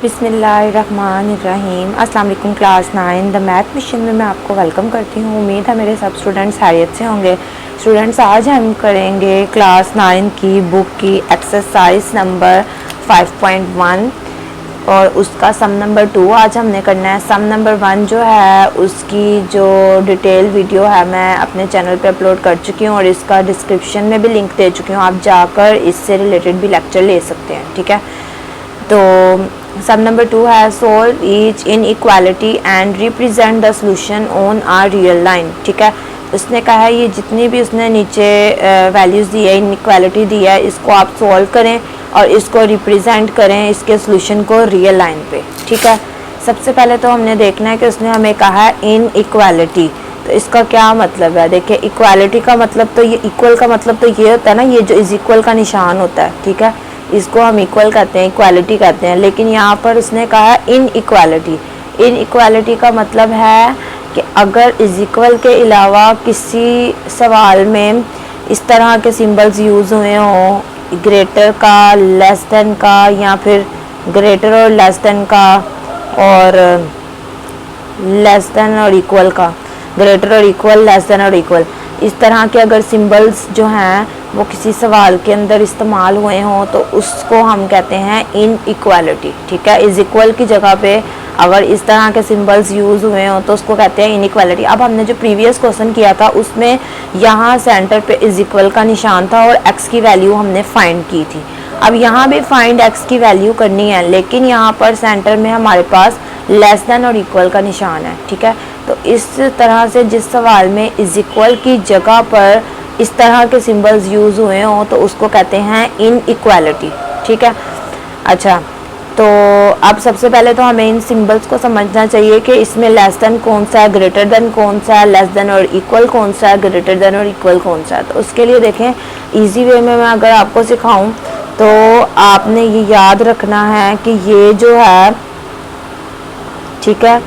बिस्मिल्लाहिर्रहमानिर्रहीम। अस्सलाम वालेकुम क्लास 9 द मैथ मिशन में मैं आपको वेलकम करती हूँ। उम्मीद है मेरे सब स्टूडेंट्स खैरियत से होंगे। स्टूडेंट्स, आज हम करेंगे क्लास 9 की बुक की एक्सरसाइज नंबर 5.1 और उसका सम नंबर 2 आज हमने करना है। सम नंबर 1 जो है उसकी जो डिटेल वीडियो है मैं अपने चैनल पे अपलोड कर चुकी हूँ और इसका डिस्क्रिप्शन में भी लिंक दे चुकी हूँ, आप जाकर इससे रिलेटेड भी लेक्चर ले सकते हैं। ठीक है, तो सम नंबर 2 है solve each inequality and represent the solution on R real line. ठीक है, उसने कहा है ये जितनी भी उसने नीचे वैल्यूज़ दी है, इनइक्वालिटी दी है, इसको आप सॉल्व करें और इसको रिप्रेजेंट करें इसके सॉल्यूशन को रियल लाइन पे। ठीक है, सबसे पहले तो हमने देखना है कि उसने हमें कहा है इनइक्वालिटी, तो इसका क्या मतलब है। देखिए, इक्वालिटी का मतलब तो ये इक्वल का मतलब तो ये होता है ना, ये जो इज इक्वल का निशान होता है। ठीक है, इसको हम इक्वल कहते हैं, इक्वालिटी कहते हैं, लेकिन यहाँ पर उसने कहा इन इक्वालिटी। इन इक्वालिटी का मतलब है कि अगर इज इक्वल के अलावा किसी सवाल में इस तरह के सिंबल्स यूज़ हुए हों, ग्रेटर का, लेस देन का, या फिर ग्रेटर और लेस देन का, और लेस देन और इक्वल का, ग्रेटर और इक्वल, लेस देन और इक्वल, इस तरह के अगर सिंबल्स जो हैं वो किसी सवाल के अंदर इस्तेमाल हुए हों तो उसको हम कहते हैं इन इक्वालिटी। ठीक है, इज इक्वल की जगह पे अगर इस तरह के सिंबल्स यूज़ हुए हों तो उसको कहते हैं इन इक्वालिटी। अब हमने जो प्रीवियस क्वेश्चन किया था उसमें यहाँ सेंटर पे इज इक्वल का निशान था और एक्स की वैल्यू हमने फाइंड की थी। अब यहाँ भी फाइंड एक्स की वैल्यू करनी है, लेकिन यहाँ पर सेंटर में हमारे पास लेस देन और इक्वल का निशान है। ठीक है, तो इस तरह से जिस सवाल में इज इक्वल की जगह पर इस तरह के सिंबल्स यूज़ हुए हों तो उसको कहते हैं इन इक्वालिटी। ठीक है, अच्छा, तो अब सबसे पहले तो हमें इन सिंबल्स को समझना चाहिए कि इसमें लेस देन कौन सा है, ग्रेटर देन कौन सा है, लेस देन और इक्वल कौन सा है, ग्रेटर देन और इक्वल कौन सा है। तो उसके लिए देखें, इजी वे में मैं अगर आपको सिखाऊं तो आपने ये याद रखना है कि ये जो है, ठीक है,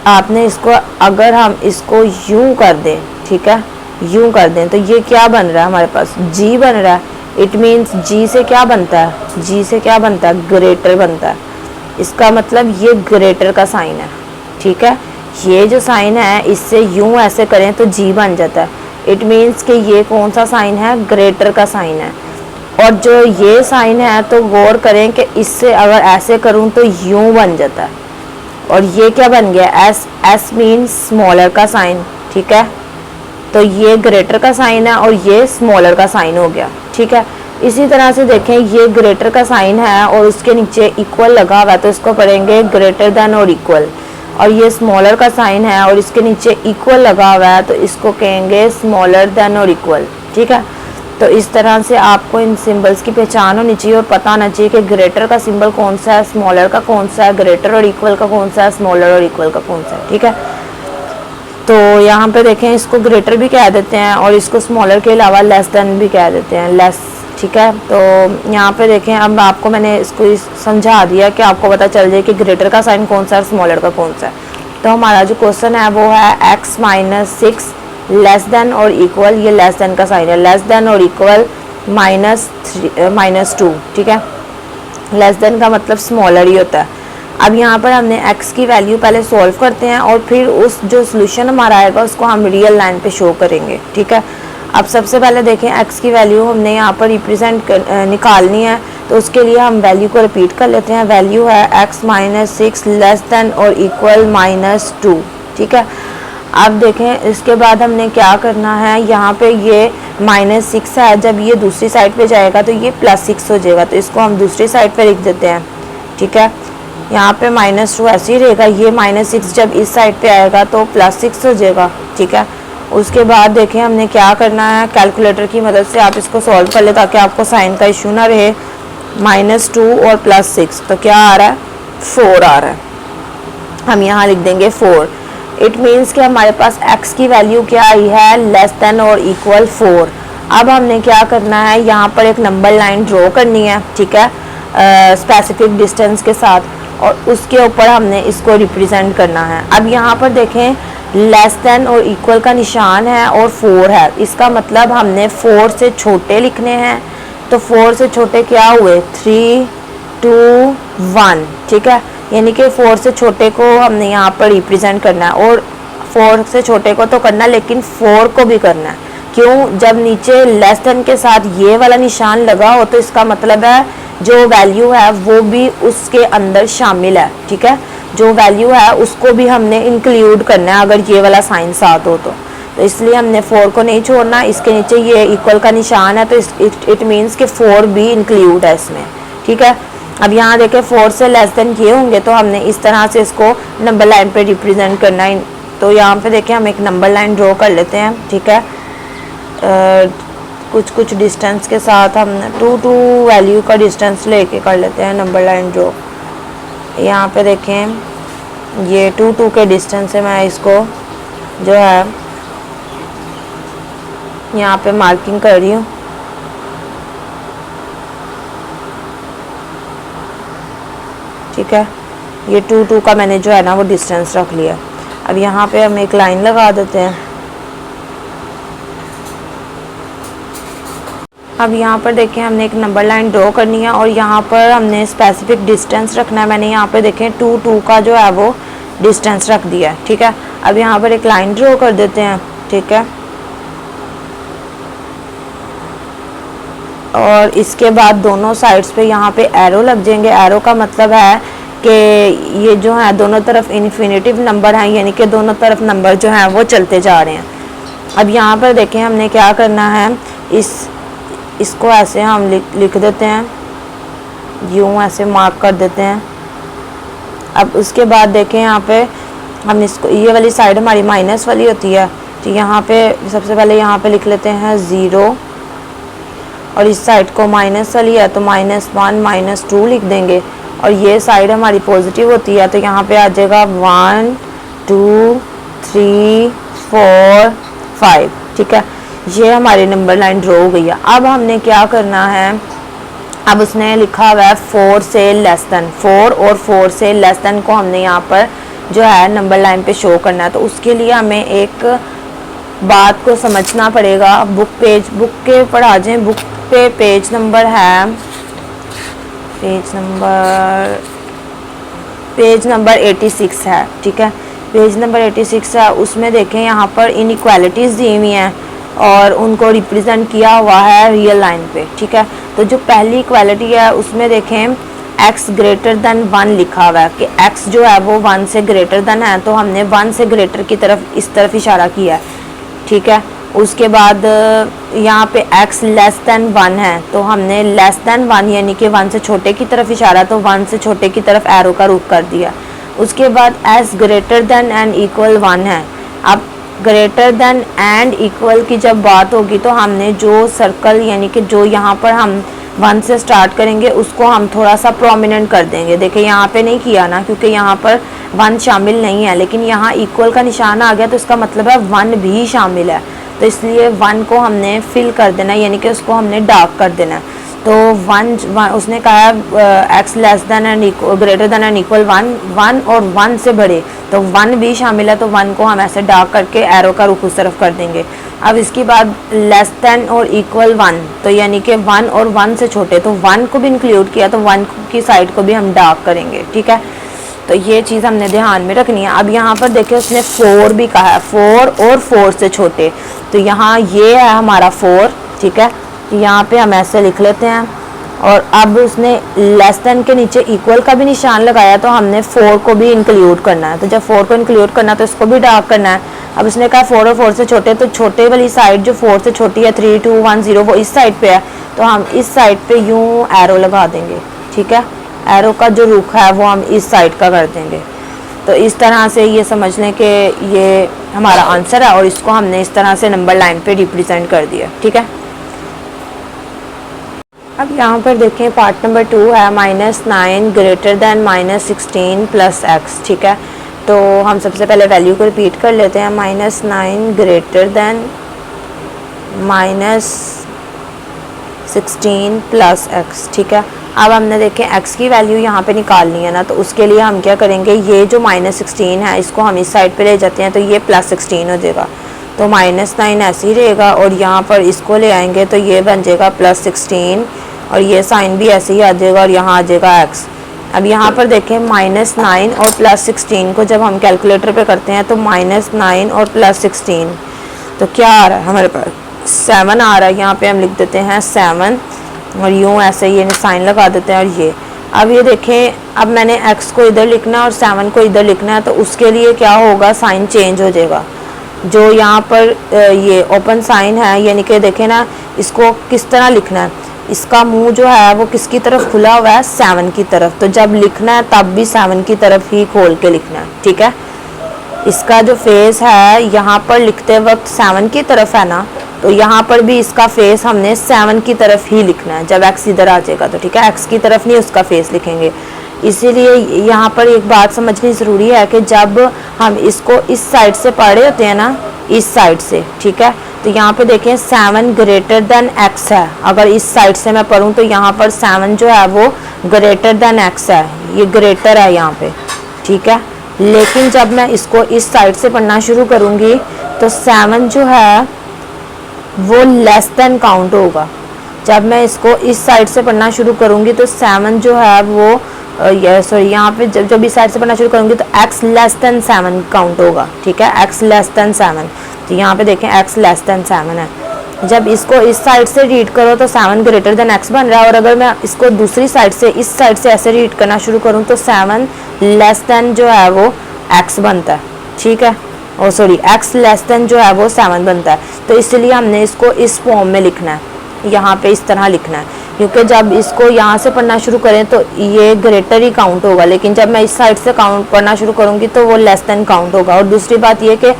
आपने इसको, अगर हम इसको यूं कर दें, ठीक है, यूं कर दें तो ये क्या बन रहा है हमारे पास, जी बन रहा है। इट मीन्स जी से क्या बनता है, जी से क्या बनता है, ग्रेटर बनता है। इसका मतलब ये ग्रेटर का साइन है। ठीक है, ये जो साइन है इससे यूं ऐसे करें तो जी बन जाता है। इट मीन्स कि ये कौन सा साइन है, ग्रेटर का साइन है। और जो ये साइन है तो गौर करें कि इससे अगर ऐसे करूं तो यूं बन जाता है। और ये क्या बन गया, एस, एस मीन्स स्मॉलर का साइन। ठीक है, तो ये ग्रेटर का साइन है और ये स्मॉलर का साइन हो गया। ठीक है, इसी तरह से देखें, ये ग्रेटर का साइन है और उसके नीचे इक्वल लगा हुआ है तो इसको पढ़ेंगे ग्रेटर देन और इक्वल। और ये स्मॉलर का साइन है और इसके नीचे इक्वल लगा हुआ है तो इसको कहेंगे स्मॉलर देन और इक्वल। ठीक है, तो इस तरह से आपको इन सिंबल्स की पहचान होनी चाहिए और पता होना चाहिए कि ग्रेटर का सिंबल कौन सा है, स्मॉलर का कौन सा है, ग्रेटर और इक्वल का कौन सा है, स्मॉलर और इक्वल का कौन सा है। ठीक है, तो यहाँ पे देखें, इसको ग्रेटर भी कह देते हैं और इसको स्मॉलर के अलावा लेस देन भी कह देते हैं, लेस। ठीक है, तो यहाँ पे देखें, अब आपको मैंने इसको समझा दिया कि आपको पता चल जाए कि ग्रेटर का साइन कौन सा है, स्मॉलर का कौन सा है। तो हमारा जो क्वेश्चन है वो है x - 6 लेस देन और इक्वल, ये लेस देन का साइन है, लेस देन और इक्वल -2। ठीक है, लेस देन का मतलब स्मॉलर ही होता है। अब यहाँ पर हमने x की वैल्यू पहले सॉल्व करते हैं और फिर उस जो सोल्यूशन हमारा आएगा उसको हम रियल लाइन पे शो करेंगे। ठीक है, अब सबसे पहले देखें, x की वैल्यू हमने यहाँ पर रिप्रेजेंट निकालनी है तो उसके लिए हम वैल्यू को रिपीट कर लेते हैं। वैल्यू है x - 6 लेस देन और इक्वल -2। ठीक है, अब देखें, इसके बाद हमने क्या करना है, यहाँ पे ये -6 है, जब ये दूसरी साइड पे जाएगा तो ये +6 हो जाएगा, तो इसको हम दूसरी साइड पे लिख देते हैं। ठीक है, यहाँ पे -2 ऐसे ही रहेगा, ये -6 जब इस साइड पे आएगा तो +6 हो जाएगा। ठीक है, उसके बाद देखें हमने क्या करना है, कैलकुलेटर की मदद से आप इसको सॉल्व कर ले ताकि आपको साइन का इशू ना रहे। -2 और +6 तो क्या आ रहा है, 4 आ रहा है। हम यहाँ लिख देंगे 4। इट मीन्स कि हमारे पास x की वैल्यू क्या आई है, लेस देन और इक्वल 4। अब हमने क्या करना है, यहाँ पर एक नंबर लाइन ड्रॉ करनी है। ठीक है, स्पेसिफिक डिस्टेंस के साथ, और उसके ऊपर हमने इसको रिप्रेजेंट करना है। अब यहाँ पर देखें, लेस देन और इक्वल का निशान है और 4 है, इसका मतलब हमने 4 से छोटे लिखने हैं। तो 4 से छोटे क्या हुए, 3, 2, 1, ठीक है। यानी कि 4 से छोटे को हमने यहाँ पर रिप्रेजेंट करना है, और 4 से छोटे को तो करना है लेकिन 4 को भी करना है। क्यों? जब नीचे लेस देन के साथ ये वाला निशान लगा हो तो इसका मतलब है जो वैल्यू है वो भी उसके अंदर शामिल है, ठीक है। जो वैल्यू है उसको भी हमने इंक्लूड करना है अगर ये वाला साइन साथ हो तो इसलिए हमने 4 को नहीं छोड़ना। इसके नीचे ये इक्वल का निशान है तो इट मीन्स कि 4 भी इंक्लूड है इसमें, ठीक है। अब यहाँ देखें 4 से लेस देन ये होंगे तो हमने इस तरह से इसको नंबर लाइन पे रिप्रेजेंट करना है। तो यहाँ पे देखें हम एक नंबर लाइन ड्रॉ कर लेते हैं, ठीक है। कुछ डिस्टेंस के साथ हम 2 वैल्यू का डिस्टेंस लेके कर लेते हैं नंबर लाइन ड्रॉ। यहाँ पे देखें ये 2 के डिस्टेंस से मैं इसको जो है यहाँ पे मार्किंग कर रही हूँ, ठीक है। ये 2 का मैंने जो है ना वो डिस्टेंस रख लिया। अब यहाँ पे हम एक लाइन लगा देते हैं। अब यहाँ पर देखें हमने एक नंबर लाइन ड्रॉ करनी है और यहाँ पर हमने स्पेसिफिक डिस्टेंस रखना है। मैंने यहाँ पे देखें 2 का जो है वो डिस्टेंस रख दिया है, ठीक है। अब यहाँ पर एक लाइन ड्रॉ कर देते हैं, ठीक है। और इसके बाद दोनों साइड्स पे यहाँ पे एरो लग जाएंगे। एरो का मतलब है कि ये जो है दोनों तरफ इन्फिनेटिव नंबर हैं, यानी कि दोनों तरफ नंबर जो हैं वो चलते जा रहे हैं। अब यहाँ पर देखें हमने क्या करना है, इसको ऐसे हम लिख देते हैं, यूँ ऐसे मार्क कर देते हैं। अब उसके बाद देखें यहाँ पे हम इसको, ये वाली साइड हमारी माइनस वाली होती है, तो यहाँ पे सबसे पहले यहाँ पे लिख लेते हैं 0, और इस साइड को माइनस वाली है तो -1 -2 लिख देंगे। और ये साइड हमारी पॉजिटिव होती है तो यहाँ पे आ जाएगा 1 2 3 4 5, ठीक है। ये हमारी नंबर लाइन ड्रॉ हो गई है। अब हमने क्या करना है, अब उसने लिखा हुआ है 4 से लेस देन, 4 और 4 से लेस देन को हमने यहाँ पर जो है नंबर लाइन पे शो करना है। तो उसके लिए हमें एक बात को समझना पड़ेगा। बुक के ऊपर आ जाएं। बुक पे पेज नंबर है, पेज नंबर 86 है, ठीक है। पेज नंबर 86 है, उसमें देखें यहाँ पर इनइक्वालिटीज़ दी हुई हैं और उनको रिप्रेजेंट किया हुआ है रियल लाइन पे, ठीक है। तो जो पहली इक्वालिटी है उसमें देखें x ग्रेटर देन 1 लिखा हुआ है कि x जो है वो 1 से ग्रेटर देन है, तो हमने 1 से ग्रेटर की तरफ इस तरफ इशारा किया है, ठीक है। उसके बाद यहाँ पे x लेस देन 1 है तो हमने लेस देन 1 यानी कि 1 से छोटे की तरफ इशारा, तो 1 से छोटे की तरफ एरो का रुख कर दिया। उसके बाद s greater than and equal 1 है। अब ग्रेटर देन एंड इक्वल की जब बात होगी तो हमने जो सर्कल यानी कि जो यहाँ पर हम 1 से स्टार्ट करेंगे उसको हम थोड़ा सा प्रोमिनेंट कर देंगे। देखिए यहाँ पे नहीं किया ना क्योंकि यहाँ पर 1 शामिल नहीं है, लेकिन यहाँ इक्वल का निशान आ गया तो इसका मतलब है 1 भी शामिल है, तो इसलिए 1 को हमने फिल कर देना है, यानी कि उसको हमने डार्क कर देना है। तो 1 उसने कहा x less than and greater than and equal 1 और 1 से बड़े, तो 1 भी शामिल है, तो 1 को हम ऐसे डार्क करके एरो का रुख उस तरफ कर देंगे। अब इसके बाद लेस देन और इक्वल 1, तो यानी कि 1 और 1 से छोटे, तो 1 को भी इंक्लूड किया तो 1 की साइड को भी हम डार्क करेंगे, ठीक है। तो ये चीज़ हमने ध्यान में रखनी है। अब यहाँ पर देखिए उसने 4 भी कहा है, 4 और 4 से छोटे, तो यहाँ ये है हमारा 4, ठीक है। यहाँ पे हम ऐसे लिख लेते हैं। और अब उसने लेस देन के नीचे इक्वल का भी निशान लगाया तो हमने 4 को भी इंक्लूड करना है, तो जब 4 को इंक्लूड करना है तो इसको भी डार्क करना है। अब उसने कहा 4 और 4 से छोटे, तो छोटे वाली साइड जो 4 से छोटी है 3 2 1 0 वो इस साइड पे है, तो हम इस साइड पे यूँ एरो लगा देंगे, ठीक है। एरो का जो रुख है वो हम इस साइड का कर देंगे। तो इस तरह से ये समझ लें कि ये हमारा आंसर है और इसको हमने इस तरह से नंबर लाइन पे रिप्रेजेंट कर दिया, ठीक है। अब यहाँ पर देखें पार्ट नंबर 2 है -9 ग्रेटर देन -16 प्लस x, ठीक है। तो हम सबसे पहले वैल्यू को रिपीट कर लेते हैं, -9 ग्रेटर देन -16 प्लस x, ठीक है। अब हमने देखें x की वैल्यू यहाँ पे निकालनी है ना, तो उसके लिए हम क्या करेंगे, ये जो -16 है इसको हम इस साइड पे ले जाते हैं तो ये +16 हो जाएगा, तो -9 ऐसे ही रहेगा और यहाँ पर इसको ले आएंगे तो ये बन जाएगा +16 और ये साइन भी ऐसे ही आ जाएगा और यहाँ आ जाएगा x। अब यहाँ पर देखें -9 और +16 को जब हम कैलकुलेटर पे करते हैं तो -9 और +16 तो क्या आ रहा है हमारे पास 7 आ रहा है। यहाँ पे हम लिख देते हैं 7 और यूँ ऐसे ये साइन लगा देते हैं और ये। अब ये देखें, अब मैंने x को इधर लिखना है और 7 को इधर लिखना है, तो उसके लिए क्या होगा, साइन चेंज हो जाएगा। जो यहाँ पर ये ओपन साइन है, यानी कि देखें ना, इसको किस तरह लिखना है, इसका मुंह जो है वो किसकी तरफ खुला हुआ है, 7 की तरफ। तो जब लिखना है तब भी 7 की तरफ ही खोल के लिखना है, ठीक है। इसका जो फेस है यहाँ पर लिखते वक्त 7 की तरफ है ना, तो यहाँ पर भी इसका फेस हमने 7 की तरफ ही लिखना है जब x इधर आ जाएगा तो, ठीक है। x की तरफ नहीं उसका फेस लिखेंगे। इसीलिए यहाँ पर एक बात समझनी ज़रूरी है कि जब हम इसको इस साइड से पढ़ रहे होते हैं ना, इस साइड से, ठीक है, तो यहाँ पे देखें 7 ग्रेटर देन x है। अगर इस साइड से मैं पढ़ूँ तो यहाँ पर 7 जो है वो ग्रेटर देन x है, ये ग्रेटर है यहाँ पे, ठीक है। लेकिन जब मैं इसको इस साइड से पढ़ना शुरू करूँगी तो 7 जो है वो लेस देन काउंट होगा। जब मैं इसको इस साइड से पढ़ना शुरू करूँगी तो 7 जो है वो यहाँ पे जब इस साइड से पढ़ना शुरू करूँगी तो x लेस देन 7 काउंट होगा, ठीक है, x लेस देन 7। तो यहाँ पे देखें x लेस देन 7 है। जब इसको इस साइड से रीड करो तो 7 ग्रेटर देन x बन रहा है, और अगर मैं इसको दूसरी साइड से इस साइड से ऐसे रीड करना शुरू करूँ तो 7 लेस देन जो है वो x बनता है, ठीक है, और सॉरी x लेस देन जो है वो 7 बनता है। तो इसलिए हमने इसको इस फॉर्म में लिखना है, यहाँ पे इस तरह लिखना है, क्योंकि जब इसको यहाँ से पढ़ना शुरू करें तो ये ग्रेटर ही काउंट होगा, लेकिन जब मैं इस साइड से काउंट पढ़ना शुरू करूँगी तो वो लेस देन काउंट होगा। और दूसरी बात ये कि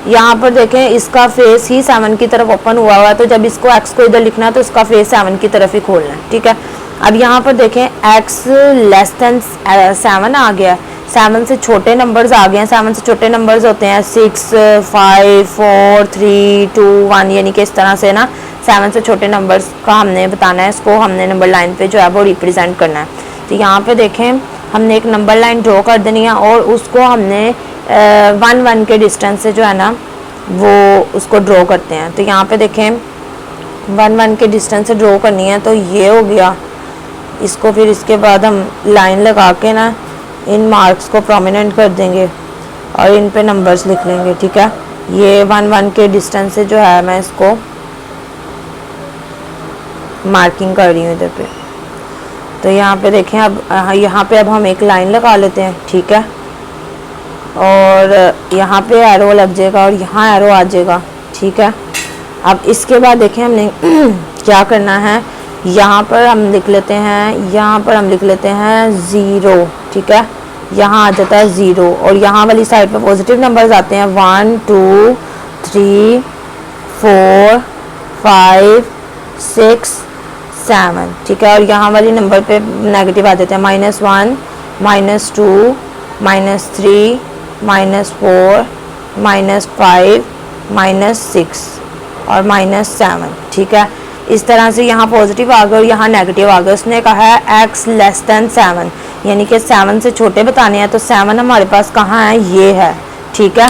यहाँ पर देखें इसका फेस ही 7 की तरफ ओपन हुआ है, तो जब इसको x को इधर लिखना है तो इसका फेस 7 की तरफ ही खोलना है, ठीक है। अब यहाँ पर देखें x लेस देन 7 आ गया, 7 से छोटे नंबर्स आ गए हैं। 7 से छोटे नंबर्स होते हैं 6, 5, 4, 3, 2, 1, यानी कि इस तरह से ना 7 से छोटे नंबर्स का हमने बताना है, इसको हमने नंबर लाइन पे जो है वो रिप्रेजेंट करना है। तो यहाँ पे देखें हमने एक नंबर लाइन ड्रॉ कर देनी है और उसको हमने 1 के डिस्टेंस से जो है ना वो उसको ड्रॉ करते हैं। तो यहाँ पे देखें 1 के डिस्टेंस से ड्रॉ करनी है, तो ये हो गया। इसको फिर इसके बाद हम लाइन लगा के ना इन मार्क्स को प्रोमिनेंट कर देंगे और इन पे नंबर्स लिख लेंगे, ठीक है। ये 1 के डिस्टेंस से जो है मैं इसको मार्किंग कर रही हूँ इधर पे। तो यहाँ पे देखें अब यहाँ पे अब हम एक लाइन लगा लेते हैं, ठीक है, और यहाँ पे एरो लग जाएगा और यहाँ एरो आ जाएगा, ठीक है। अब इसके बाद देखें हमने क्या करना है, यहाँ पर हम लिख लेते हैं, यहाँ पर हम लिख लेते हैं 0, ठीक है, यहाँ आ जाता है 0 और यहाँ वाली साइड पे पॉजिटिव नंबर्स आते हैं 1, 2, 3, 4, 5, 6, 7, ठीक है, और यहाँ वाली नंबर पे नेगेटिव आ जाते हैं -1, -2, -3, -4, -5, -6 और -7, ठीक है। इस तरह से यहाँ पॉजिटिव आ गया और यहाँ नेगेटिव आ गया। उसने कहा है x लेस देन 7, यानी कि 7 से छोटे बताने हैं, तो 7 हमारे पास कहाँ है, ये है, ठीक है।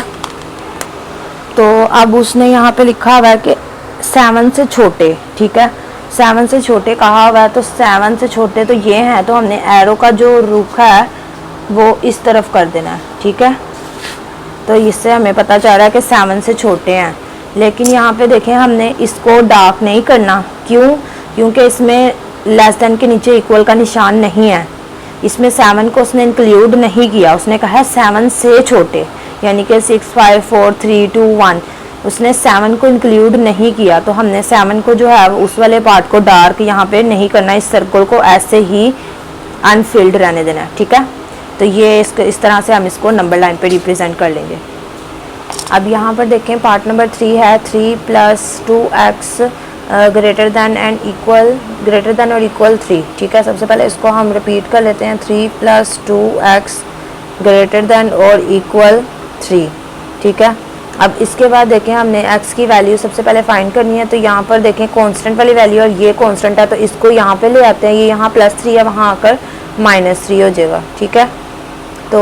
तो अब उसने यहाँ पे लिखा हुआ है कि 7 से छोटे, ठीक है, 7 से छोटे कहा हुआ है, तो 7 से छोटे तो ये हैं, तो हमने एरो का जो रुख है वो इस तरफ कर देना है, ठीक है। तो इससे हमें पता चल रहा है कि 7 से छोटे हैं। लेकिन यहाँ पे देखें हमने इसको डार्क नहीं करना, क्यों, क्योंकि इसमें लेस देन के नीचे इक्वल का निशान नहीं है, इसमें 7 को उसने इंक्लूड नहीं किया। उसने कहा है 7 से छोटे, यानी कि 6, 5, 4, 3, 2, 1, उसने 7 को इंक्लूड नहीं किया। तो हमने 7 को जो है उस वाले पार्ट को डार्क यहाँ पे नहीं करना, इस सर्कल को ऐसे ही अनफिल्ड रहने देना, ठीक है। तो ये इस तरह से हम इसको नंबर लाइन पे रिप्रेजेंट कर लेंगे। अब यहाँ पर देखें पार्ट नंबर 3 है 3 + 2x greater than and equal, greater than और इक्वल 3, ठीक है। सबसे पहले इसको हम रिपीट कर लेते हैं, 3 + 2x ग्रेटर दैन और इक्वल 3, ठीक है। अब इसके बाद देखें हमने x की वैल्यू सबसे पहले फाइंड करनी है। तो यहाँ पर देखें कांस्टेंट वाली वैल्यू और ये कांस्टेंट है, तो इसको यहाँ पे ले आते हैं, ये यहाँ +3 है, वहाँ आकर -3 हो जाएगा, ठीक है। तो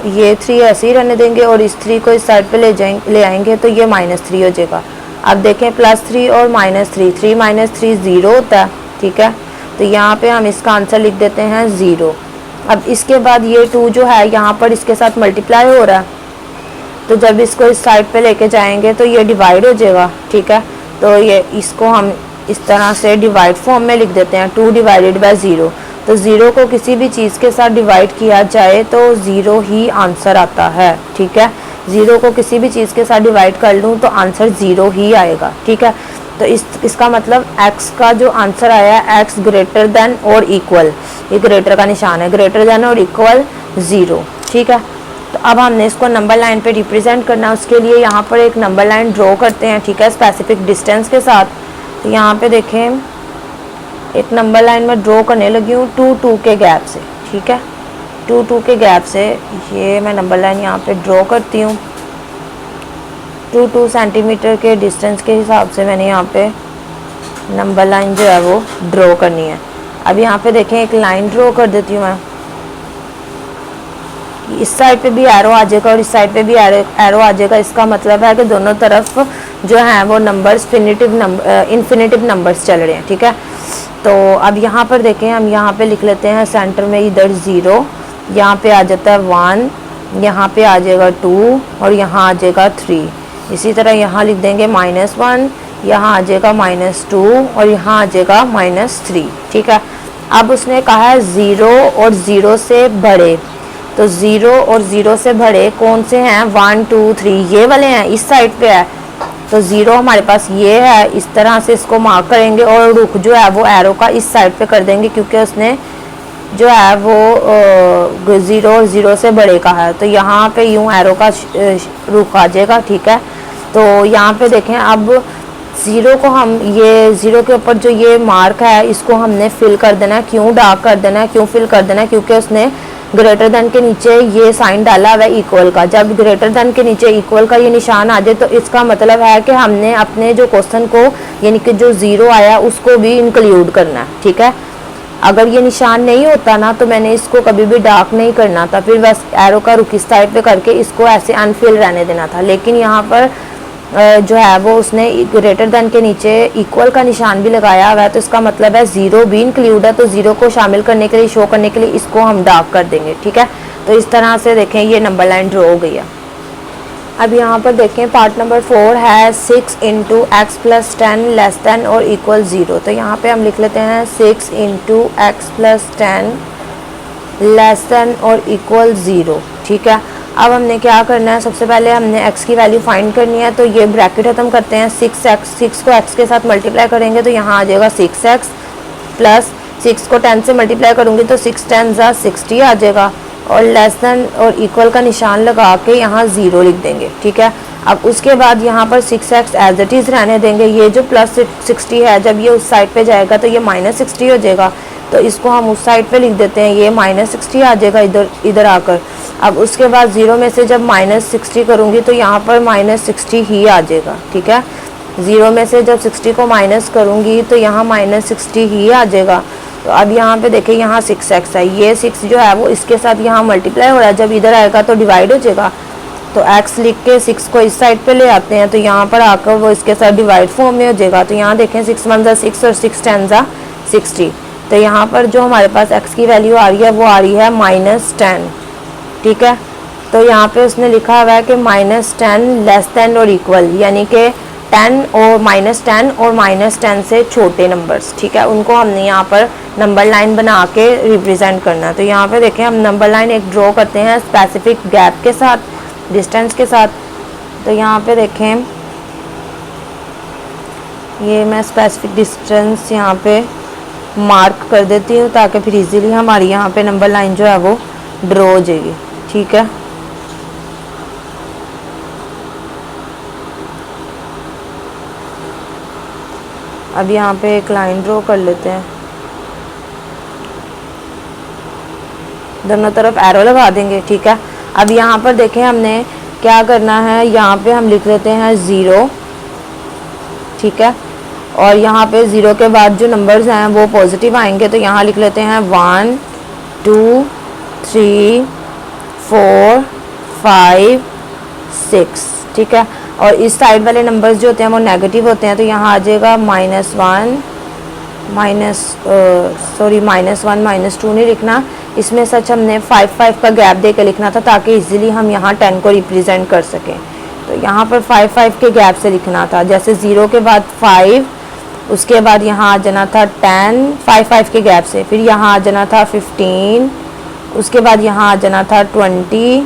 ये 3 ऐसे ही रहने देंगे और इस 3 को इस साइड पे ले आएंगे, तो ये -3 हो जाएगा। अब देखें +3 और -3, 3 - 3 0 होता है, ठीक है। तो यहाँ पे हम इसका आंसर लिख देते हैं 0 अब इसके बाद ये 2 जो है यहाँ पर इसके साथ मल्टीप्लाई हो रहा है, तो जब इसको इस साइड पे लेके जाएंगे तो ये डिवाइड हो जाएगा, ठीक है। तो ये इसको हम इस तरह से डिवाइड फॉर्म में लिख देते हैं, 2 डिवाइडेड बाय 0। तो 0 को किसी भी चीज़ के साथ डिवाइड किया जाए तो 0 ही आंसर आता है, ठीक है। 0 को किसी भी चीज़ के साथ डिवाइड कर लूँ तो आंसर 0 ही आएगा, ठीक है। तो इसका मतलब x का जो आंसर आया है x ग्रेटर देन और इक्वल, ये ग्रेटर का निशान है, ग्रेटर देन और इक्वल 0, ठीक है। तो अब हमने इसको नंबर लाइन पे रिप्रेजेंट करना है, उसके लिए यहाँ पर एक नंबर लाइन ड्रॉ करते हैं, ठीक है, स्पेसिफिक डिस्टेंस के साथ। तो यहाँ पे देखें एक नंबर लाइन में ड्रॉ करने लगी हूँ 2-2 के गैप से, ठीक है। 2-2 के गैप से ये मैं नंबर लाइन यहाँ पे ड्रॉ करती हूँ। 2-2 सेंटीमीटर के डिस्टेंस के हिसाब से मैंने यहाँ पे नंबर लाइन जो है वो ड्रॉ करनी है। अब यहाँ पे देखें एक लाइन ड्रॉ कर देती हूँ मैं, इस साइड पे भी एरो आ जाएगा और इस साइड पे भी एरो आ जाएगा। इसका मतलब है कि दोनों तरफ जो है वो नंबर्स इन्फिनिटिव नंबर्स चल रहे हैं, ठीक है। तो अब यहाँ पर देखें, हम यहाँ पे लिख लेते हैं सेंटर में इधर 0, यहाँ पे आ जाता है 1, यहाँ पे आ जाएगा 2 और यहाँ आ जाएगा 3। इसी तरह यहाँ लिख देंगे -1, यहाँ आ जाएगा -2 और यहाँ आ जाएगा -3, ठीक है। अब उसने कहा है 0 और 0 से बड़े, तो 0 और 0 से बड़े कौन से हैं, 1 2 3 ये वाले हैं, इस साइड पे है। तो 0 हमारे पास ये है, इस तरह से इसको मार्क करेंगे और रुख जो है वो एरो का इस साइड पे कर देंगे, क्योंकि उसने जो है वो 0 और 0 से बड़े का है। तो यहाँ पे यूँ एरो का रुख आ जाएगा, ठीक है। तो यहाँ पे देखें, अब 0 को हम ये 0 के ऊपर जो ये मार्क है इसको हमने फिल कर देना है। क्यों डार्क कर देना है, क्यों फिल कर देना है, क्योंकि उसने ग्रेटर देन के नीचे ये साइन डाला हुआ है इक्वल का। जब ग्रेटर देन के नीचे इक्वल का ये निशान आ जाए तो इसका मतलब है कि हमने अपने जो क्वेश्चन को, यानी कि जो 0 आया उसको भी इंक्लूड करना है, ठीक है। अगर ये निशान नहीं होता ना तो मैंने इसको कभी भी डार्क नहीं करना था, फिर बस एरो का रुख इस टाइप पे करके इसको ऐसे अनफिल रहने देना था। लेकिन यहाँ पर जो है वो उसने ग्रेटर देन के नीचे इक्वल का निशान भी लगाया हुआ है, तो इसका मतलब है 0 भी इंक्लूड है। तो 0 को शामिल करने के लिए, शो करने के लिए इसको हम डार्क कर देंगे, ठीक है। तो इस तरह से देखें ये नंबर लाइन ड्रॉ हो गई है। अब यहाँ पर देखें पार्ट नंबर 4 है 6 × x + 10 लेस देन और इक्वल 0। तो यहाँ पे हम लिख लेते हैं 6 × x + 10 लेस देन और इक्वल 0, ठीक है। अब हमने क्या करना है, सबसे पहले हमने x की वैल्यू फाइंड करनी है। तो ये ब्रैकेट खत्म करते हैं, 6 को x के साथ मल्टीप्लाई करेंगे तो यहाँ आ जाएगा 6x प्लस 6 को 10 से मल्टीप्लाई करूँगी तो 6 10 = 60 आ जाएगा, और लेस देन और इक्वल का निशान लगा के यहाँ 0 लिख देंगे, ठीक है। अब उसके बाद यहाँ पर 6x एज इट इज़ रहने देंगे। ये जो प्लस 60 है जब ये उस साइड पे जाएगा तो ये -60 हो जाएगा, तो इसको हम उस साइड पे लिख देते हैं, ये -60 आ जाएगा इधर आकर। अब उसके बाद 0 में से जब -60 करूँगी तो यहाँ पर -60 ही आ जाएगा, ठीक है। 0 में से जब 60 को माइनस करूँगी तो यहाँ -60 ही आ जाएगा। तो अब यहाँ पे देखिए यहाँ 6x है, ये 6 जो है वो इसके साथ यहाँ मल्टीप्लाई हो रहा है, जब इधर आएगा तो डिवाइड हो जाएगा। तो x लिख के 6 को इस साइड पे ले आते हैं, तो यहाँ पर आकर वो इसके साथ डिवाइड फॉर्म में हो जाएगा। तो यहाँ देखें 6 1 = 6 और 6 10 = 60। तो यहाँ पर जो हमारे पास x की वैल्यू आ रही है वो आ रही है -10, ठीक है। तो यहाँ पे उसने लिखा हुआ है कि -10 लेस देन और इक्वल, यानी कि 10 और -10 और -10 से छोटे नंबर्स, ठीक है, उनको हमने यहाँ पर नंबर लाइन बना के रिप्रेजेंट करना है। तो यहाँ पे देखें हम नंबर लाइन एक ड्रॉ करते हैं स्पेसिफिक गैप के साथ, डिस्टेंस के साथ। तो यहाँ पे देखें ये मैं स्पेसिफिक डिस्टेंस यहाँ पे मार्क कर देती हूँ ताकि फिर इजीली हमारी यहाँ पे नंबर लाइन जो है वो ड्रॉ हो जाएगी, ठीक है। अब यहाँ पे एक लाइन ड्रॉ कर लेते हैं, दोनों तरफ एरो लगा देंगे, ठीक है। अब यहाँ पर देखें हमने क्या करना है, यहाँ पे हम लिख लेते हैं 0, ठीक है। और यहाँ पे 0 के बाद जो नंबर्स हैं वो पॉजिटिव आएंगे, तो यहाँ लिख लेते हैं 1 2 3 4 5 6, ठीक है। और इस साइड वाले नंबर्स जो होते हैं वो नेगेटिव होते हैं, तो यहाँ आ जाएगा -1 -1 -2 नहीं लिखना, इसमें सच हमने 5-5 का गैप दे के लिखना था ताकि इजीली हम यहाँ 10 को रिप्रेजेंट कर सकें। तो यहाँ पर 5-5 के गैप से लिखना था, जैसे 0 के बाद 5, उसके बाद यहाँ आ जाना था 10 5-5 के गैप से, फिर यहाँ आ जाना था 15, उसके बाद यहाँ आ जाना था 20,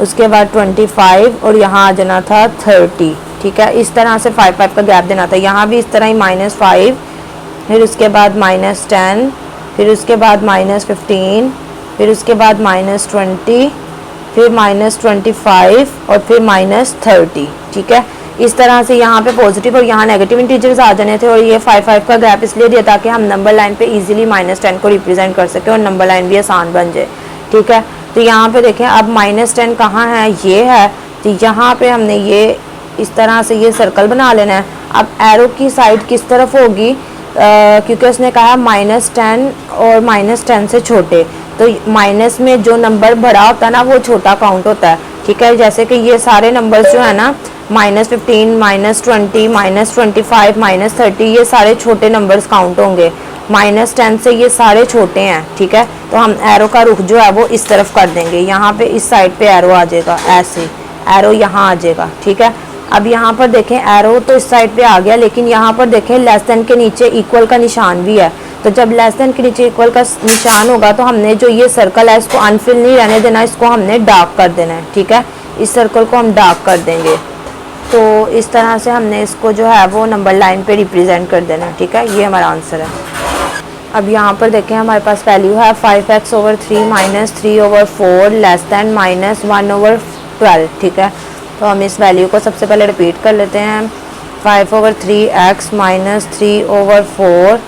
उसके बाद 25 और यहाँ आ जाना था 30। ठीक है, इस तरह से 5-5 का गैप देना था। यहाँ भी इस तरह ही -5, फिर उसके बाद -10, फिर उसके बाद -15, फिर उसके बाद -20, फिर -25 और फिर -30। ठीक है, इस तरह से यहाँ पे पॉजिटिव और यहाँ नेगेटिव इंटीजर्स आ जाने थे। और ये 5-5 का गैप इसलिए दिया ताकि हम नंबर लाइन पे इजीली -10 को रिप्रेजेंट कर सकें और नंबर लाइन भी आसान बन जाए। ठीक है, तो यहाँ पे देखें अब -10 कहाँ है, ये है। तो यहाँ पे हमने ये इस तरह से ये सर्कल बना लेना है। अब एरो की साइड किस तरफ होगी, क्योंकि उसने कहा -10 और -10 से छोटे, तो माइनस में जो नंबर बड़ा होता है ना वो छोटा काउंट होता है। ठीक है, जैसे कि ये सारे नंबर्स जो है ना -15, -20, -25, -30, ये सारे छोटे नंबर्स काउंट होंगे। -10 से ये सारे छोटे हैं। ठीक है, तो हम एरो का रुख जो है वो इस तरफ कर देंगे। यहाँ पे इस साइड पे एरो आ जाएगा, ऐसे एरो यहाँ आ जाएगा। ठीक है, अब यहाँ पर देखें एरो तो इस साइड पे आ गया, लेकिन यहाँ पर देखें लेस देन के नीचे इक्वल का निशान भी है। तो जब लेस देन के नीचे इक्वल का निशान होगा तो हमने जो ये सर्कल है इसको अनफिल नहीं रहने देना, इसको हमने डार्क कर देना है। ठीक है, इस सर्कल को हम डार्क कर देंगे। तो इस तरह से हमने इसको जो है वो नंबर लाइन पे रिप्रेजेंट कर देना है। ठीक है, ये हमारा आंसर है। अब यहाँ पर देखें हमारे पास वैल्यू है 5x/3 -3/4 लेस देन -1/12। ठीक है, तो हम इस वैल्यू को सबसे पहले रिपीट कर लेते हैं। 5/3x -3/4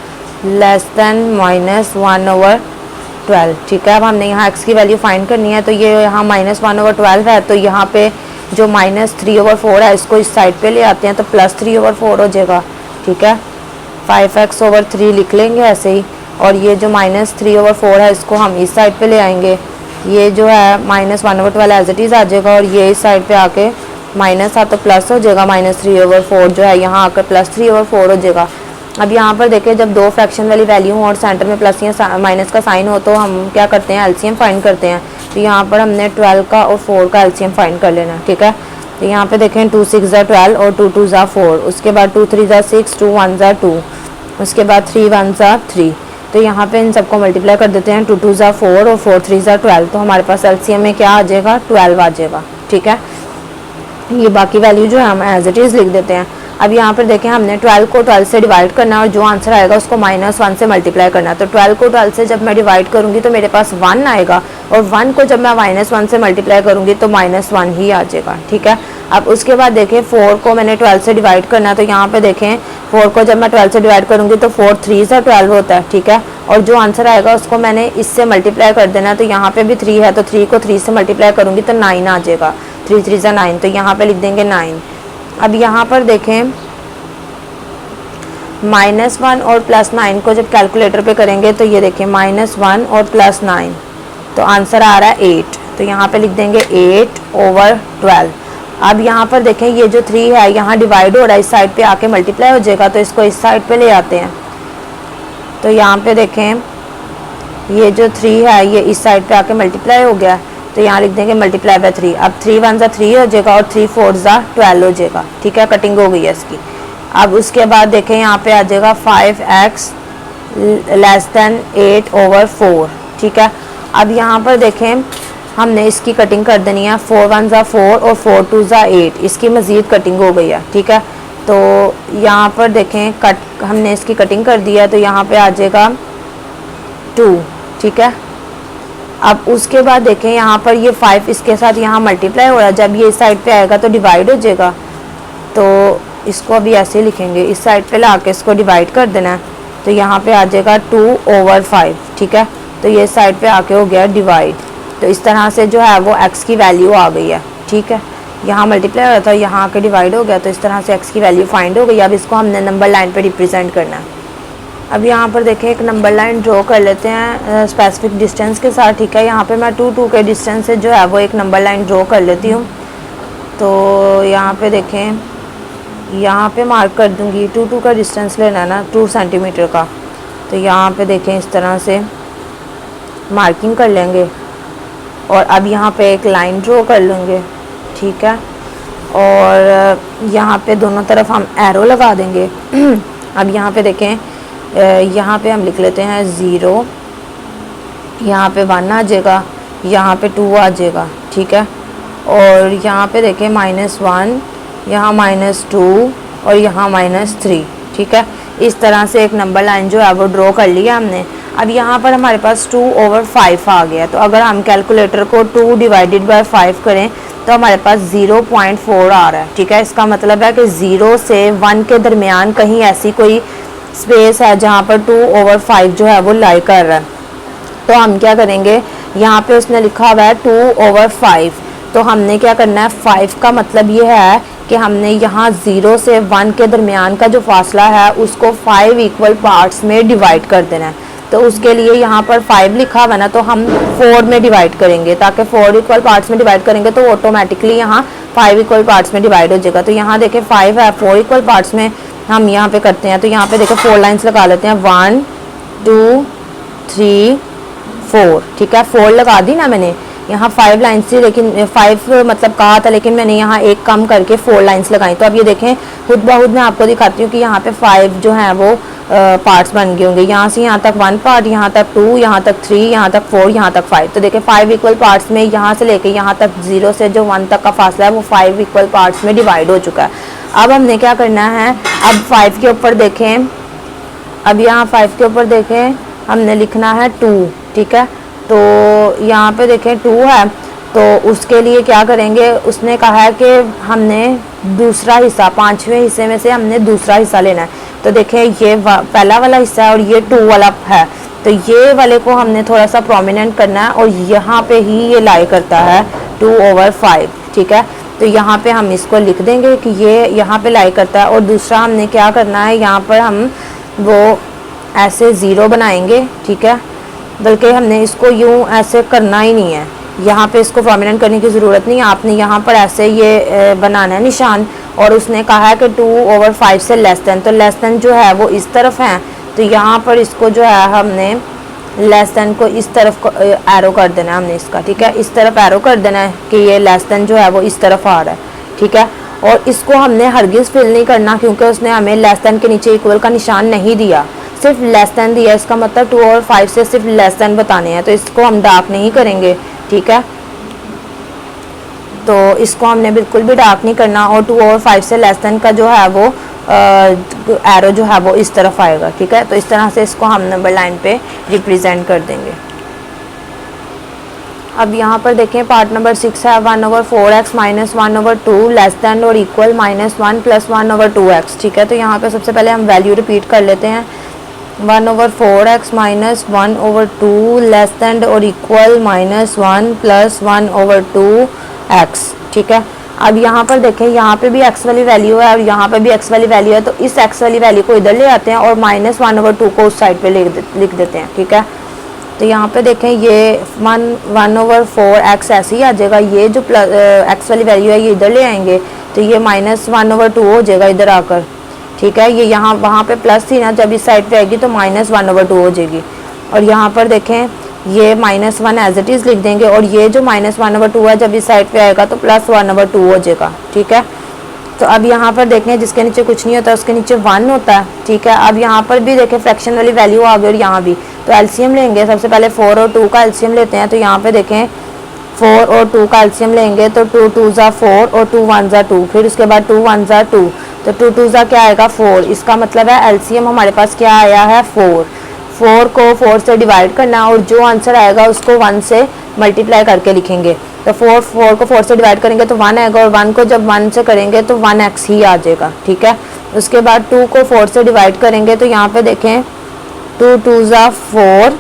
less than -1/12। ठीक है, अब हमने यहाँ x की वैल्यू फाइंड करनी है। तो ये यहाँ -1/12 है, तो यहाँ पे जो -3/4 है इसको इस साइड पे ले आते हैं तो +3/4 हो जाएगा। ठीक है, 5x/3 लिख लेंगे ऐसे ही, और ये जो -3/4 है इसको हम इस साइड पे ले आएंगे। ये जो है -1/12 एज इट इज़ आ जाएगा, और ये इस साइड पे आके माइनस था तो प्लस हो जाएगा। -3/4 जो है यहाँ आकर +3/4 हो जाएगा। अब यहाँ पर देखिए जब दो फ्रैक्शन वाली वैल्यू हो और सेंटर में प्लस या माइनस का साइन हो तो हम क्या करते हैं, एलसीएम फाइंड करते हैं। तो यहाँ पर हमने 12 का और 4 का एलसीएम फाइंड कर लेना। ठीक है, तो यहाँ पे देखें 2 6 ज़ा 12 और 2 2 ज़ा 4, उसके बाद 2 3 ज़ा 6, 2 1 ज़ा 2, उसके बाद 3 1 ज़ा 3। तो यहाँ पे इन सबको मल्टीप्लाई कर देते हैं, 2 2 ज़ा 4 और 4 3 ज़ा 12। तो हमारे पास एलसीएम में क्या आ जाएगा, 12 आ जाएगा। ठीक है, ये बाकी वैल्यू जो है हम एज इट इज़ लिख देते हैं। अब यहाँ पर देखें हमने 12 को 12 से डिवाइड करना है और जो आंसर आएगा उसको -1 से मल्टीप्लाई करना है। तो 12 को 12 से जब मैं डिवाइड करूँगी तो मेरे पास 1 आएगा, और 1 को जब मैं -1 से मल्टीप्लाई करूँगी तो -1 ही आ जाएगा। ठीक है, अब उसके बाद देखें 4 को मैंने 12 से डिवाइड करना है। तो यहाँ पे देखें 4 को जब मैं 12 से डिवाइड करूँगी तो 4 3 से 12 होता है। ठीक है, और जो आंसर आएगा उसको मैंने इससे मल्टीप्लाई कर देना है। तो यहाँ पे भी 3 है, तो 3 को 3 से मल्टीप्लाई करूँगी तो 9 आ जाएगा। 3 3 ज़ा 9, तो यहाँ पे लिख देंगे 9। अब यहाँ पर देखें -1 और +9 को जब कैलकुलेटर पे करेंगे तो ये देखें -1 और +9, तो आंसर आ रहा है 8। तो यहाँ पे लिख देंगे 8/12। अब यहाँ पर देखें ये जो 3 है यहाँ डिवाइड हो रहा है, इस साइड पे आके मल्टीप्लाई हो जाएगा, तो इसको इस साइड पे ले आते हैं। तो यहाँ पे देखें ये जो 3 है ये इस साइड पे आके मल्टीप्लाई हो गया, तो यहाँ लिख देंगे मल्टीप्लाई बाय 3। अब 3 1 ज़ा 3 हो जाएगा और 3 4 ज़ा 12 हो जाएगा। ठीक है, कटिंग हो गई है इसकी। अब उसके बाद देखें यहाँ पे आ जाएगा 5x लेस देन 8/4। ठीक है, अब यहाँ पर देखें हमने इसकी कटिंग कर देनी है। 4 1 ज़ा 4 और 4 2 ज़ा 8, इसकी मज़ीद कटिंग हो गई है। ठीक है, तो यहाँ पर देखें कट हमने इसकी कटिंग कर दिया, तो यहाँ पे आ जाएगा 2। ठीक है, अब उसके बाद देखें यहाँ पर ये 5 इसके साथ यहाँ मल्टीप्लाई हो रहा है, जब ये इस साइड पे आएगा तो डिवाइड हो जाएगा। तो इसको अभी ऐसे ही लिखेंगे, इस साइड पे ला के इसको डिवाइड कर देना है। तो यहाँ पे आ जाएगा 2/5। ठीक है, तो ये साइड पे आके हो गया डिवाइड। तो इस तरह से जो है वो x की वैल्यू आ गई है। ठीक है, यहाँ मल्टीप्लाई हो रहा था, यहाँ आके डिवाइड हो गया, तो इस तरह से x की वैल्यू फाइंड हो गई। अब इसको हमने नंबर लाइन पे रिप्रेजेंट करना है। अब यहाँ पर देखें एक नंबर लाइन ड्रॉ कर लेते हैं स्पेसिफिक डिस्टेंस के साथ। ठीक है, यहाँ पे मैं 2 2 के डिस्टेंस से जो है वो एक नंबर लाइन ड्रॉ कर लेती हूँ। तो यहाँ पे देखें यहाँ पे मार्क कर दूँगी, 2 2 का डिस्टेंस लेना है ना, 2 सेंटीमीटर का। तो यहाँ पे देखें इस तरह से मार्किंग कर लेंगे और अब यहाँ पे एक लाइन ड्रॉ कर लेंगे, ठीक है। और यहाँ पे दोनों तरफ हम एरो लगा देंगे। अब यहाँ पे देखें, यहाँ पे हम लिख लेते हैं 0, यहाँ पे 1 आ जाएगा, यहाँ पे 2 आ जाएगा, ठीक है। और यहाँ पे देखें -1, यहाँ -2 और यहाँ -3, ठीक है। इस तरह से एक नंबर लाइन जो है वो ड्रॉ कर लिया हमने। अब यहाँ पर हमारे पास 2/5 आ गया, तो अगर हम कैलकुलेटर को 2 डिवाइडेड बाय 5 करें तो हमारे पास 0.4 आ रहा है, ठीक है। इसका मतलब है कि 0 से 1 के दरमियान कहीं ऐसी कोई स्पेस है जहाँ पर 2/5 जो है वो लाई कर रहा है। तो हम क्या करेंगे, यहाँ पे उसने लिखा हुआ है 2/5, तो हमने क्या करना है, 5 का मतलब ये है कि हमने यहाँ 0 से 1 के दरमियान का जो फासला है उसको 5 इक्वल पार्ट्स में डिवाइड कर देना है। तो उसके लिए यहाँ पर 5 लिखा हुआ ना, तो हम 4 में डिवाइड करेंगे, ताकि 4 इक्वल पार्ट्स में डिवाइड करेंगे तो ऑटोमेटिकली यहाँ 5 इक्वल पार्ट्स में डिवाइड हो जाएगा। तो यहाँ देखें 5 है, 4 इक्वल पार्ट्स में हम यहाँ पे करते हैं। तो यहाँ पे देखें 4 लाइन्स लगा लेते हैं, 1 2 3 4, ठीक है। 4 लगा दी ना मैंने, यहाँ 5 लाइन्स थी लेकिन 5 मतलब कहा था, लेकिन मैंने यहाँ एक कम करके 4 लाइन्स लगाई। तो अब ये देखें खुद ब खुद मैं आपको दिखाती हूँ कि यहाँ पे 5 जो है वो पार्ट्स बन गए होंगे। यहाँ से यहाँ तक 1 पार्ट, यहाँ तक 2, यहाँ तक 3, यहाँ तक 4, यहाँ तक 5। तो देखें 5 इक्वल पार्ट्स में यहाँ से लेके यहाँ तक 0 से जो 1 तक का फासला है वो 5 इक्वल पार्ट्स में डिवाइड हो चुका है। अब हमने क्या करना है, अब 5 के ऊपर देखें, अब यहाँ 5 के ऊपर देखें हमने लिखना है 2, ठीक है। तो यहाँ पे देखें 2 है, तो उसके लिए क्या करेंगे, उसने कहा है कि हमने दूसरा हिस्सा 5वें हिस्से में से हमने दूसरा हिस्सा लेना है। तो देखें ये पहला वाला हिस्सा है और ये 2 वाला है, तो ये वाले को हमने थोड़ा सा प्रोमिनेंट करना है और यहाँ पे ही ये लाई करता है 2/5, ठीक है। तो यहाँ पे हम इसको लिख देंगे कि ये यहाँ पे लाई करता है। और दूसरा हमने क्या करना है, यहाँ पर हम वो ऐसे 0 बनाएंगे, ठीक है, बल्कि हमने इसको यूँ ऐसे करना ही नहीं है, यहाँ पे इसको प्रोमिनेंट करने की ज़रूरत नहीं है। आपने यहाँ पर ऐसे ये बनाना है निशान, और उसने कहा है कि 2/5 से लेस देन, तो लेस देन जो है वो इस तरफ है, तो यहाँ पर इसको जो है हमने लेस देन को इस तरफ को एरो कर देना है हमने इसका, ठीक है। इस तरफ एरो कर देना है कि ये लेस देन जो है वो इस तरफ आ रहा है, ठीक है। और इसको हमने हरगिज़ फिल नहीं करना, क्योंकि उसने हमें लेस देन के नीचे इक्वल का निशान नहीं दिया, सिर्फ लेस देन दिया। इसका मतलब 2/5 से सिर्फ लेस देन बताने हैं, तो इसको हम डार्क नहीं करेंगे, ठीक है। तो इसको हमने बिल्कुल भी डार्क नहीं करना, और 2/5 से लेस देन का जो है वो एरो जो है वो इस तरफ आएगा, ठीक है। तो इस तरह से इसको हम नंबर लाइन पे रिप्रेजेंट कर देंगे। अब यहाँ पर देखें पार्ट नंबर 6 है 1/4x - 1/2 लेस देन और इक्वल -1 + 1/2x, ठीक है। तो यहाँ पे सबसे पहले हम वैल्यू रिपीट कर लेते हैं, 1/4x - 1/2 लेस देन और इक्वल -1 + 1/2x, ठीक है। अब यहाँ पर देखें, यहाँ पे भी x वाली वैल्यू है और यहाँ पे भी x वाली वैल्यू है, तो इस x वाली वैल्यू को इधर ले आते हैं और -1/2 को उस साइड पे लिख देते हैं, ठीक है। तो यहाँ पे देखें ये 1/4x ऐसे ही आ जाएगा, ये जो x वाली वैल्यू है ये इधर ले आएंगे तो ये -1/2 हो जाएगा इधर आकर, ठीक है। ये यहाँ वहाँ पे प्लस थी ना, जब इस साइड पे आएगी तो -1/2 हो जाएगी। और यहाँ पर देखें ये -1 एज इट इज़ लिख देंगे, और ये जो -1/2 है जब इस साइड पे आएगा तो +1/2 हो जाएगा, ठीक है। तो अब यहाँ पर देखें जिसके नीचे कुछ नहीं होता उसके नीचे 1 होता है, ठीक है। अब यहाँ पर भी देखें फ्रैक्शन वाली वैल्यू आ गई और यहाँ भी, तो एलसीएम लेंगे। सबसे पहले 4 और 2 का एलसीएम लेते हैं। तो यहाँ पे देखें 4 और 2 का एलसीएम लेंगे तो 2 2 ज़ा 4 और 2 1 ज़ा 2, फिर उसके बाद 2 1 ज़ा 2, तो 2 2 ज़ा क्या आएगा 4। इसका मतलब है एलसीएम हमारे पास क्या आया है 4। 4 को 4 से डिवाइड करना और जो आंसर आएगा उसको 1 से मल्टीप्लाई करके लिखेंगे। तो 4 को 4 से डिवाइड करेंगे तो 1 आएगा, और 1 को जब 1 से करेंगे तो 1x ही आ जाएगा, ठीक है। उसके बाद 2 को 4 से डिवाइड करेंगे तो यहाँ पे देखें 2 2 ज़ा 4,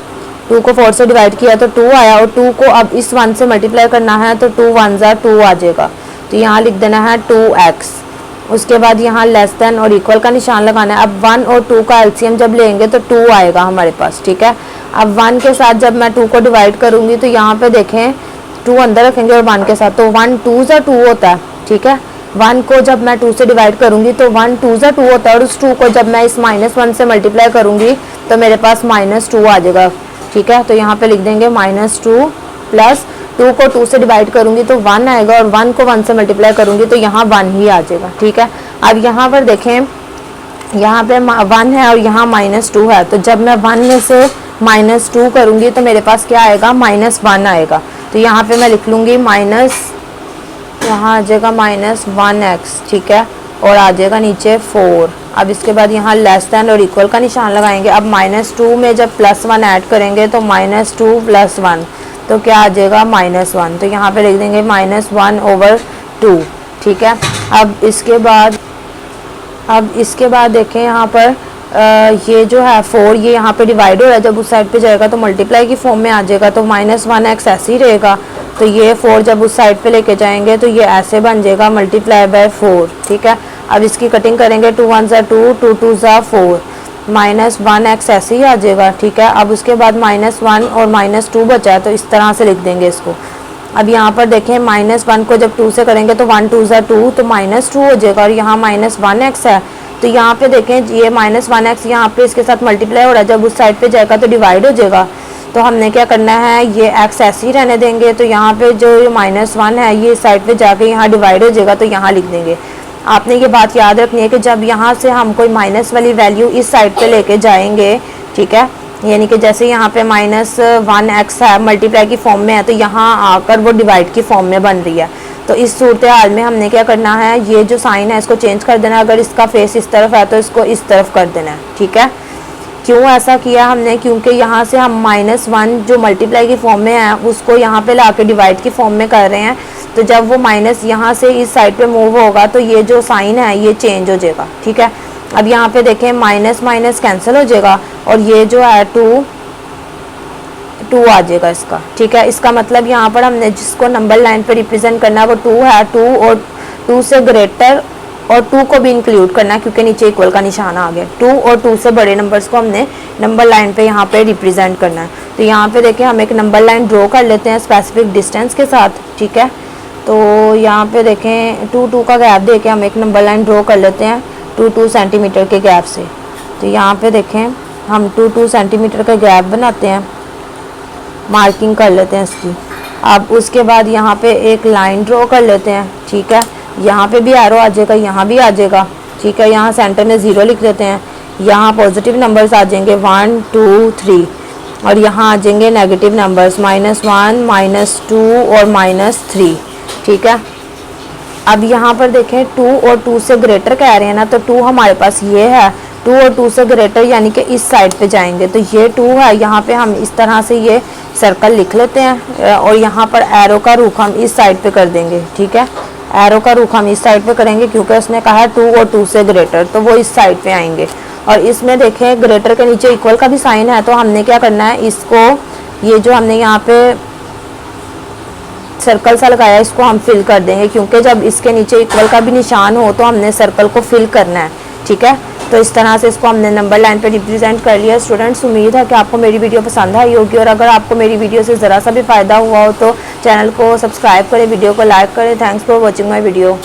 2 को 4 से डिवाइड किया तो 2 आया, और 2 को अब इस 1 से मल्टीप्लाई करना है तो 2 1 ज़ा 2 आ जाएगा, तो यहाँ लिख देना है 2x। उसके बाद यहाँ लेस देन और इक्वल का निशान लगाना है। अब 1 और 2 का एलसीएम जब लेंगे तो 2 आएगा हमारे पास, ठीक है। अब 1 के साथ जब मैं 2 को डिवाइड करूँगी तो यहाँ पे देखें 2 अंदर रखेंगे और 1 के साथ, तो 1 2 ज़ा 2 होता है, ठीक है। 1 को जब मैं 2 से डिवाइड करूँगी तो 1 2 ज़ा 2 होता है, और उस 2 को जब मैं इस -1 से मल्टीप्लाई करूँगी तो मेरे पास -2 आ जाएगा, ठीक है। तो यहाँ पे लिख देंगे -2 प्लस 2 को 2 से डिवाइड करूँगी तो 1 आएगा, और 1 को 1 से मल्टीप्लाई करूँगी तो यहाँ 1 ही आ जाएगा, ठीक है। अब यहाँ पर देखें, यहाँ पे 1 है और यहाँ -2 है, तो जब मैं 1 में से -2 करूँगी तो मेरे पास क्या आएगा, -1 आएगा। तो यहाँ पे मैं लिख लूँगी यहाँ आ जाएगा -1x, ठीक है, और आ जाएगा नीचे 4। अब इसके बाद यहाँ लेस दैन और इक्वल का निशान लगाएंगे। अब -2 में जब +1 ऐड करेंगे तो -2 + 1 तो क्या आ जाएगा, -1। तो यहाँ पे लिख देंगे -1/2, ठीक है। अब इसके बाद देखें यहाँ पर ये जो है 4, ये यहाँ पे डिवाइड हो रहा है, जब उस साइड पे जाएगा तो मल्टीप्लाई की फॉर्म में आ जाएगा, तो -1x ऐसे ही रहेगा। तो ये 4 जब उस साइड पे लेके जाएंगे तो ये ऐसे बन जाएगा ×4, ठीक है। अब इसकी कटिंग करेंगे, 2 1 ज़ा 2, 2 2 ज़ा 4, -1x ऐसे ही आ जाएगा, ठीक है। अब उसके बाद -1 और -2 बचा है, तो इस तरह से लिख देंगे इसको। अब यहाँ पर देखें, -1 को जब 2 से करेंगे तो 1 2 ज़ा 2, तो -2 हो जाएगा, और यहाँ -1x है, तो यहाँ पे देखें ये -1x यहाँ पे इसके साथ मल्टीप्लाई हो रहा है, जब उस साइड पे जाएगा तो डिवाइड हो जाएगा। तो हमने क्या करना है, ये x ऐसे ही रहने देंगे, तो यहाँ पे जो ये -1 है ये इस साइड पे जाके यहाँ डिवाइड हो जाएगा, तो यहाँ लिख देंगे। आपने ये बात याद रखनी है कि जब यहाँ से हम कोई माइनस वाली वैल्यू इस साइड पे लेके जाएंगे, ठीक है, यानी कि जैसे यहाँ पे -1x है, मल्टीप्लाई की फॉर्म में है, तो यहाँ आकर वो डिवाइड की फॉर्म में बन रही है। तो इस सूरत हाल में हमने क्या करना है, ये जो साइन है इसको चेंज कर देना। अगर इसका फेस इस तरफ है तो इसको इस तरफ कर देना है, ठीक है। क्यों ऐसा किया हमने, क्योंकि यहाँ से हम -1 जो मल्टीप्लाई की फॉर्म में है उसको यहाँ पे ला के डिवाइड की फॉर्म में कर रहे हैं। तो जब वो माइनस यहाँ से इस साइड पे मूव होगा तो ये जो साइन है ये चेंज हो जाएगा, ठीक है। अब यहाँ पे देखें माइनस माइनस कैंसिल हो जाएगा, और ये जो है 2 आ जाएगा इसका, ठीक है। इसका मतलब यहाँ पर हमने जिसको नंबर लाइन पे रिप्रेजेंट करना है वो 2 है, 2 और 2 से ग्रेटर और 2 को भी इंक्लूड करना है, क्योंकि नीचे इक्वल का निशान आ गया। 2 और 2 से बड़े नंबर्स को हमने नंबर लाइन पे यहाँ पे रिप्रेजेंट करना है। तो यहाँ पे देखें हम एक नंबर लाइन ड्रॉ कर लेते हैं स्पेसिफिक डिस्टेंस के साथ, ठीक है। तो यहाँ पे देखें 2 का गैप दे के हम एक नंबर लाइन ड्रॉ कर लेते हैं 2 सेंटीमीटर के गैप से। तो यहाँ पे देखें हम 2 सेंटीमीटर का गैप बनाते हैं, मार्किंग कर लेते हैं इसकी। अब उसके बाद यहाँ पे एक लाइन ड्रॉ कर लेते हैं, ठीक है। यहाँ पे भी एरो आ जाएगा, यहाँ भी आ जाएगा, ठीक है। यहाँ सेंटर में 0 लिख देते हैं। यहाँ पॉजिटिव नंबर्स आ जाएंगे 1 2 3, और यहाँ आ जाएंगे नेगेटिव नंबर्स -1 -2 और -3, ठीक है। अब यहाँ पर देखें 2 और 2 से ग्रेटर कह रहे हैं ना, तो 2 हमारे पास ये है, 2 और 2 से ग्रेटर यानी कि इस साइड पे जाएंगे, तो ये 2 है। यहाँ पे हम इस तरह से ये सर्कल लिख लेते हैं, और यहाँ पर एरो का रुख हम इस साइड पे कर देंगे, ठीक है। एरो का रुख हम इस साइड पे करेंगे क्योंकि उसने कहा है 2 और 2 से ग्रेटर, तो वो इस साइड पे आएंगे। और इसमें देखें ग्रेटर के नीचे इक्वल का भी साइन है, तो हमने क्या करना है, इसको ये जो हमने यहाँ पे सर्कल सा लगाया इसको हम फिल कर देंगे, क्योंकि जब इसके नीचे इक्वल का भी निशान हो तो हमने सर्कल को फिल करना है, ठीक है। तो इस तरह से इसको हमने नंबर लाइन पे रिप्रेजेंट कर लिया। स्टूडेंट्स, उम्मीद है कि आपको मेरी वीडियो पसंद आई होगी, और अगर आपको मेरी वीडियो से ज़रा सा भी फ़ायदा हुआ हो तो चैनल को सब्सक्राइब करें, वीडियो को लाइक करें। Thanks for watching my video.